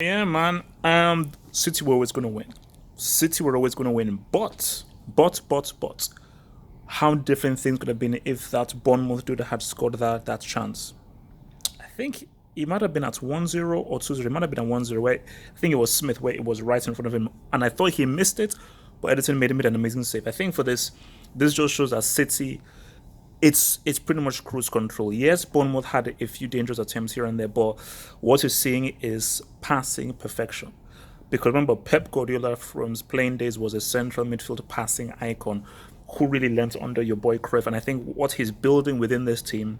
Yeah, man. City were always gonna win. City were always gonna win. But, how different things could have been if that Bournemouth dude had scored that chance. I think it might have been at 1-0 or 2-0. It might have been at 1-0 where I think it was Smith where it was right in front of him. And I thought he missed it, but Edison made an amazing save. I think for this just shows that City it's pretty much cruise control. Yes, Bournemouth had a few dangerous attempts here and there, but what you're seeing is passing perfection. Because remember, Pep Guardiola from his playing days was a central midfield passing icon who really learnt under your boy Cruyff. And I think what he's building within this team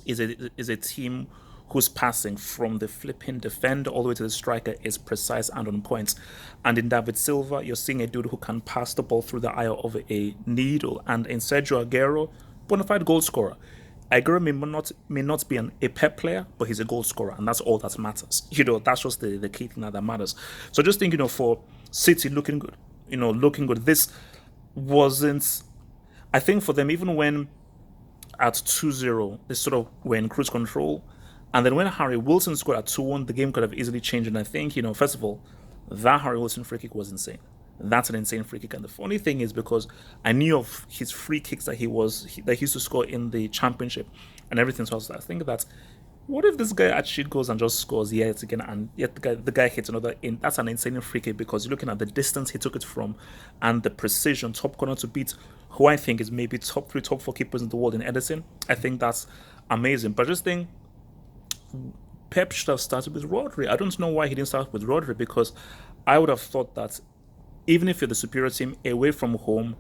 is a team whose passing from the flipping defender all the way to the striker is precise and on point. And in David Silva, you're seeing a dude who can pass the ball through the eye of a needle. And in Sergio Aguero, bona fide goal scorer. Aguero may not be a Pep player, but he's a goal scorer, and that's all that matters. That's just the key thing that matters. So just think, for City looking good, looking good. This wasn't, I think for them, even when at 2-0, they sort of were in cruise control. And then when Harry Wilson scored at 2-1, the game could have easily changed. And I think, first of all, that Harry Wilson free kick was insane. That's an insane free kick. And the funny thing is because I knew of his free kicks that he used to score in the championship and everything. So I think that what if this guy actually goes and just scores yet again and yet the guy hits another in? That's an insane free kick because you're looking at the distance he took it from and the precision, top corner to beat who I think is maybe top 3, top 4 keepers in the world in Edison. I think that's amazing. But I just think Pep should have started with Rodri. I don't know why he didn't start with Rodri because I would have thought that even if you're the superior team away from home,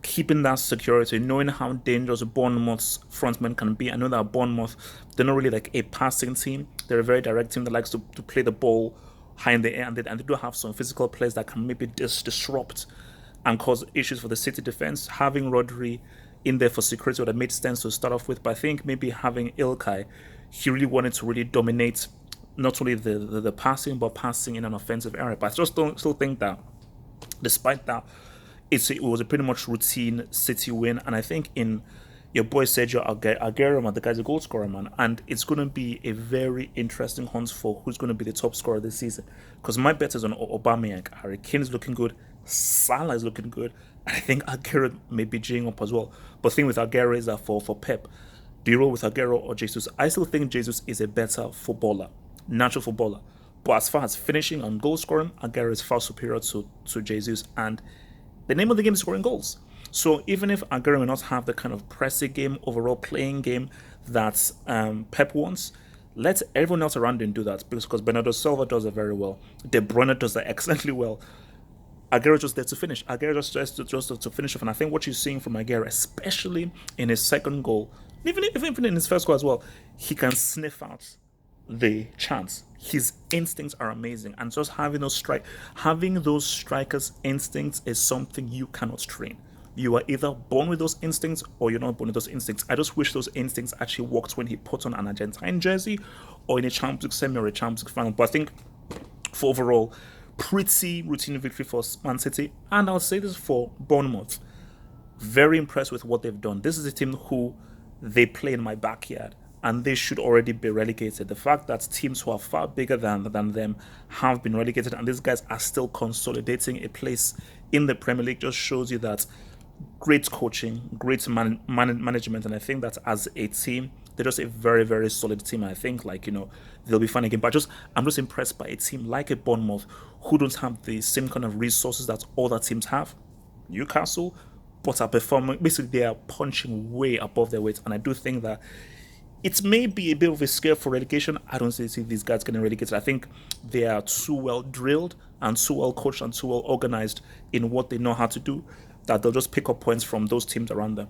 keeping that security, knowing how dangerous Bournemouth's frontmen can be. I know that Bournemouth, they're not really like a passing team. They're a very direct team that likes to play the ball high in the air, and they do have some physical players that can maybe disrupt and cause issues for the City defense. Having Rodri in there for security would have made sense to start off with, but I think maybe having Ilkay, he really wanted to really dominate not only the passing, but passing in an offensive area. But I just don't still think that despite that, it was a pretty much routine City win. And I think in your boy Sergio Aguero, man, the guy's a goal scorer, man. And it's going to be a very interesting hunt for who's going to be the top scorer this season. Because my bet is on Aubameyang. Harry Kane is looking good. Salah is looking good. And I think Aguero may be G'ing up as well. But the thing with Aguero is that for Pep, do you roll with Aguero or Jesus? I still think Jesus is a better footballer, natural footballer. But as far as finishing and goal scoring, Aguero is far superior to Jesus. And the name of the game is scoring goals. So even if Aguero may not have the kind of pressing game, overall playing game that Pep wants, let everyone else around him do that because Bernardo Silva does it very well. De Bruyne does that excellently well. Aguero just there to finish. Aguero just to finish off. And I think what you're seeing from Aguero, especially in his second goal, even in his first goal as well, he can sniff out the chance. His instincts are amazing, and just having those strikers' instincts is something you cannot train. You are either born with those instincts or you're not born with those instincts. I just wish those instincts actually worked when he put on an Argentine jersey or in a Champions League semi or a Champions League final. But I think for overall, pretty routine victory for Man City, and I'll say this for Bournemouth. Very impressed with what they've done. This is a team who they play in my backyard and they should already be relegated. The fact that teams who are far bigger than them have been relegated and these guys are still consolidating a place in the Premier League just shows you that great coaching, great management, and I think that as a team, they're just a very, very solid team. I think they'll be fine again. But I'm just impressed by a team like a Bournemouth who don't have the same kind of resources that other teams have. Newcastle, but are performing. Basically, they are punching way above their weight, and I do think that it may be a bit of a scare for relegation. I don't see these guys getting relegated. I think they are too well drilled and too well coached and too well organized in what they know how to do that they'll just pick up points from those teams around them.